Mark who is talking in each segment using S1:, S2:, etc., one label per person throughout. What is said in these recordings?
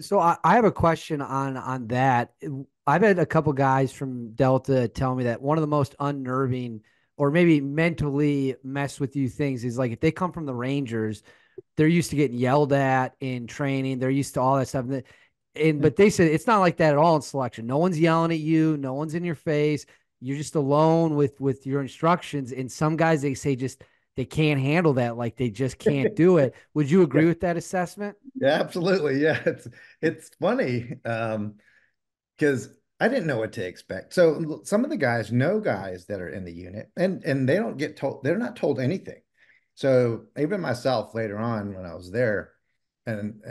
S1: So I have a question on that. I've had a couple guys from Delta tell me that one of the most unnerving or maybe mentally mess with you things is like if they come from the Rangers, they're used to getting yelled at in training. They're used to all that stuff. And but they said it's not like that at all in selection. No one's yelling at you. No one's in your face. You're just alone with your instructions. And some guys they say just they can't handle that. Like they just can't do it. Would you agree with that assessment?
S2: Yeah, absolutely. Yeah, it's funny because I didn't know what to expect. So some of the guys know guys that are in the unit, and they don't get told. They're not told anything. So even myself later on when I was there, and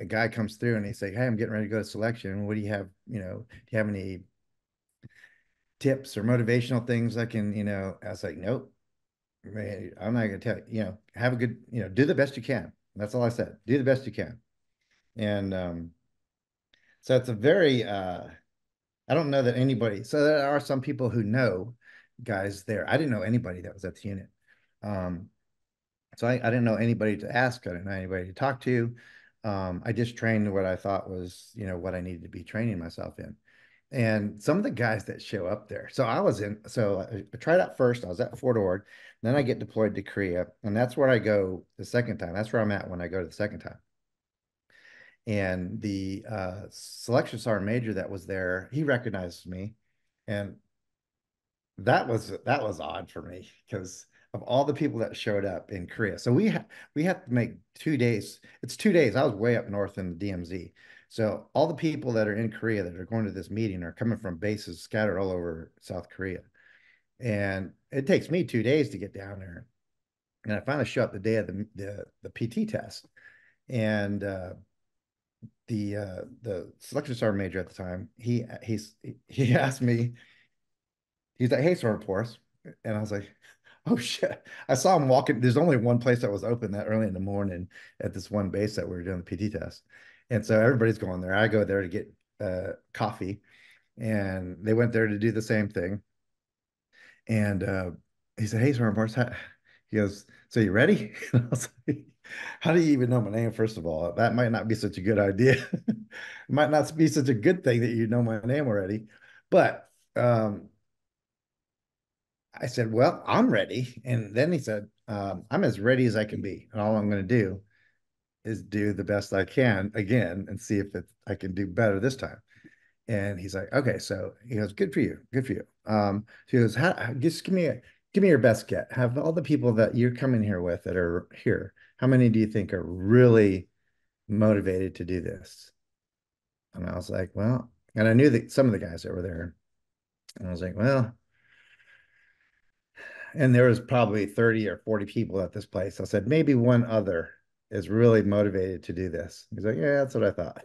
S2: a guy comes through and he say, "Hey, I'm getting ready to go to selection. What do you have? Do you have any tips or motivational things I can, I was like, nope, man, I'm not gonna tell you, have a good, do the best you can. That's all I said. Do the best you can. And so it's a very I don't know that anybody, so there are some people who know guys there. I didn't know anybody that was at the unit. Um, so I didn't know anybody to ask. I didn't know anybody to talk to. I just trained what I thought was, what I needed to be training myself in. And some of the guys that show up there. So I tried out first. I was at Fort Ord. Then I get deployed to Korea. And that's where I go the second time. That's where I'm at when I go the second time. And the selection sergeant major that was there, he recognized me. And that was odd for me because of all the people that showed up in Korea. So we had to make 2 days. It's 2 days. I was way up north in the DMZ. So all the people that are in Korea that are going to this meeting are coming from bases scattered all over South Korea. And it takes me 2 days to get down there. And I finally show up the day of the PT test. And the selection sergeant major at the time, he asked me, he's like, "Hey, Sergeant Porras," and I was like, "Oh shit!" I saw him walking. There's only one place that was open that early in the morning at this one base that we were doing the PT test, and so everybody's going there. I go there to get coffee, and they went there to do the same thing. And he said, "Hey, Sergeant Porras," he goes, "So you ready?" And I was like, "How do you even know my name? First of all, that might not be such a good idea. It might not be such a good thing that you know my name already." But I said, "Well, I'm ready." And then he said, "I'm as ready as I can be. And all I'm going to do is do the best I can again and see if I can do better this time." And he's like, "Okay." So he goes, "Good for you. Good for you." So he goes, just give me your best get. Have all the people that you're coming here with that are here, how many do you think are really motivated to do this?" And I was like, "Well," and I knew that some of the guys that were there. And I was like, "Well," and there was probably 30 or 40 people at this place. I said, maybe one other is really motivated to do this. He's like, "Yeah, that's what I thought."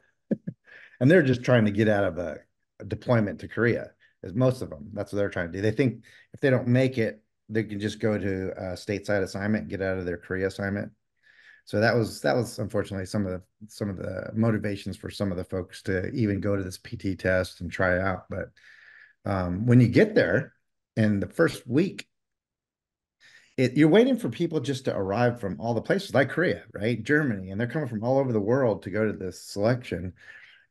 S2: And they're just trying to get out of a deployment to Korea, as most of them. That's what they're trying to do. They think if they don't make it, they can just go to a stateside assignment and get out of their Korea assignment. So that was unfortunately some of the motivations for some of the folks to even go to this PT test and try it out. But when you get there in the first week, you're waiting for people just to arrive from all the places like Korea, right? Germany, and they're coming from all over the world to go to this selection.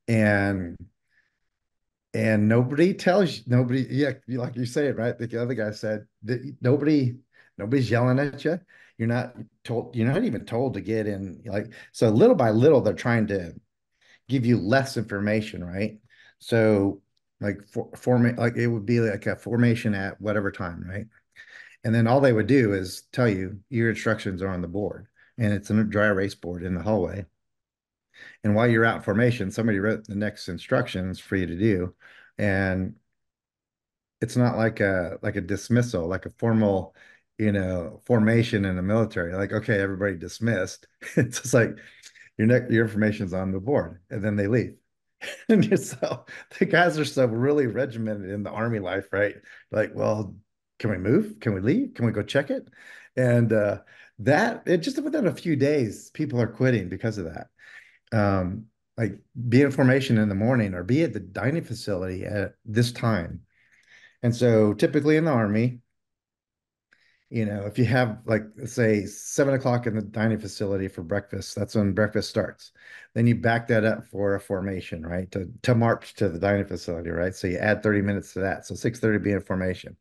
S2: And nobody tells you, nobody, yeah, like you say it, right? The other guy said that nobody's yelling at you. You're not even told to get in. Like, so little by little, they're trying to give you less information, right? So like like it would be like a formation at whatever time, right? And then all they would do is tell you your instructions are on the board, and it's a dry erase board in the hallway. And while you're out in formation, somebody wrote the next instructions for you to do. And it's not like a dismissal, like a formal, formation in the military. Like, okay, everybody dismissed. It's just like your information's on the board, and then they leave. And so the guys are so really regimented in the army life, right? Like, well, can we move? Can we leave? Can we go check it? And that it just within a few days, people are quitting because of that. Like be in formation in the morning or be at the dining facility at this time. And so typically in the army, if you have like say 7 o'clock in the dining facility for breakfast, that's when breakfast starts. Then you back that up for a formation, right? To march to the dining facility, right? So you add 30 minutes to that. So 6:30 being formation.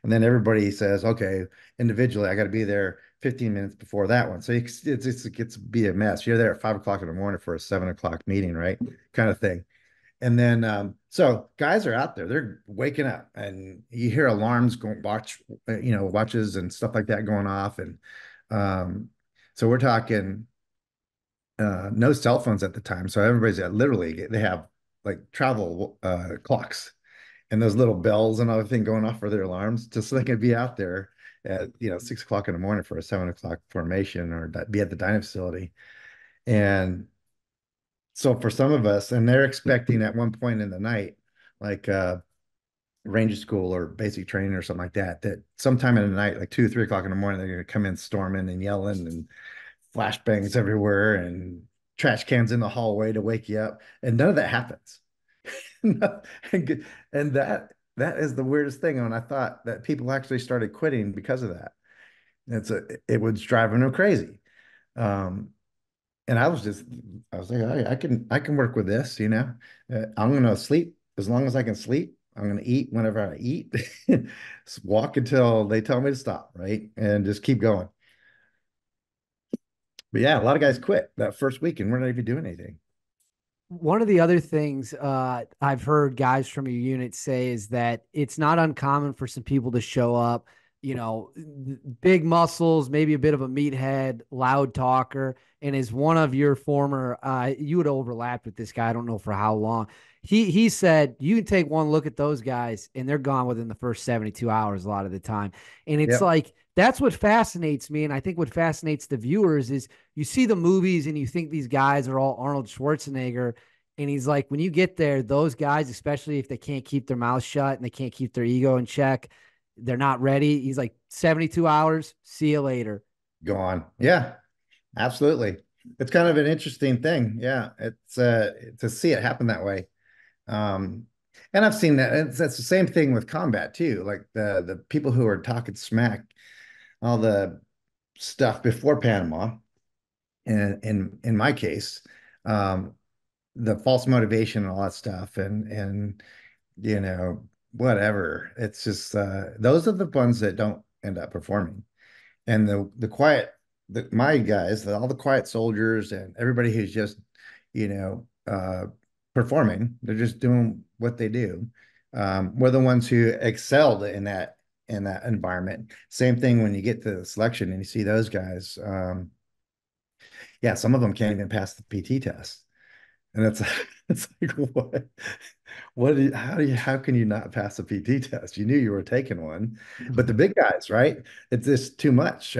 S2: And then everybody says, okay, individually, I got to be there 15 minutes before that one. So it gets to be a mess. You're there at 5 o'clock in the morning for a 7 o'clock meeting, right? Kind of thing. And then, so guys are out there, they're waking up and you hear alarms going, watches and stuff like that going off. And um, so we're talking no cell phones at the time. So everybody's literally, they have like travel clocks and those little bells and other thing going off for their alarms just so they can be out there at, 6 o'clock in the morning for a 7 o'clock formation or be at the dining facility. And so for some of us, and they're expecting at one point in the night, like ranger school or basic training or something like that, that sometime in the night, like 2, 3 o'clock in the morning, they're going to come in storming and yelling and flashbangs everywhere and trash cans in the hallway to wake you up. And none of that happens. And that is the weirdest thing. And I thought that people actually started quitting because of that. It was driving them crazy. Um, and I was like, I can work with this, I'm gonna sleep as long as I can sleep. I'm gonna eat whenever I eat. Walk until they tell me to stop, right? And just keep going. But yeah, a lot of guys quit that first week and we're not even doing anything.
S1: One of the other things I've heard guys from your unit say is that it's not uncommon for some people to show up, big muscles, maybe a bit of a meathead, loud talker. And as one of your former, you would overlap with this guy. I don't know for how long. He said you can take one look at those guys and they're gone within the first 72 hours a lot of the time. And it's
S2: Yep,
S1: like that's what fascinates me. And I think what fascinates the viewers is you see the movies and you think these guys are all Arnold Schwarzenegger. And he's like, when you get there, those guys, especially if they can't keep their mouth shut and they can't keep their ego in check, they're not ready. He's like, 72 hours, see you later.
S2: go on. Yeah, absolutely. It's kind of an interesting thing. Yeah, it's to see it happen that way. Um, and I've seen that. That's the same thing with combat too. Like the people who are talking smack, all the stuff before Panama, and in my case, um, the false motivation and all that stuff, and whatever. It's just those are the ones that don't end up performing. And the quiet, my guys, all the quiet soldiers and everybody who's just, you know, uh, performing, they're just doing what they do. We're the ones who excelled in that environment. Same thing when you get to the selection and you see those guys. Yeah, some of them can't even pass the PT test. And it's it's like how can you not pass a PT test? You knew you were taking one. But the big guys, right? It's just too much.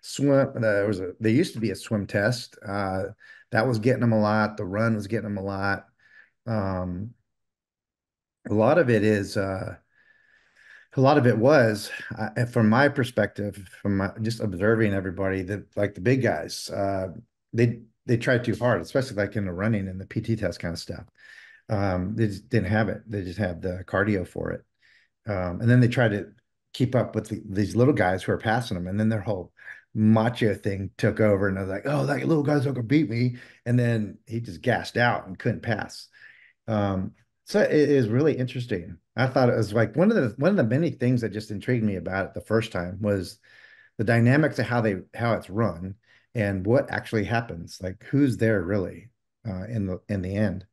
S2: Swim there used to be a swim test. That was getting them a lot. The run was getting them a lot. Um, a lot of it is a lot of it was from my perspective, from just observing everybody, that like the big guys, they tried too hard, especially like in the running and the PT test kind of stuff. They just didn't have it. They just have the cardio for it. And then they try to keep up with these little guys who are passing them. And then their whole macho thing took over. And I was like, oh, that little guy's not going to beat me. And then he just gassed out and couldn't pass. Um, so it is really interesting. I thought it was like one of the many things that just intrigued me about it the first time was the dynamics of how it's run and what actually happens. Like who's there really in the end.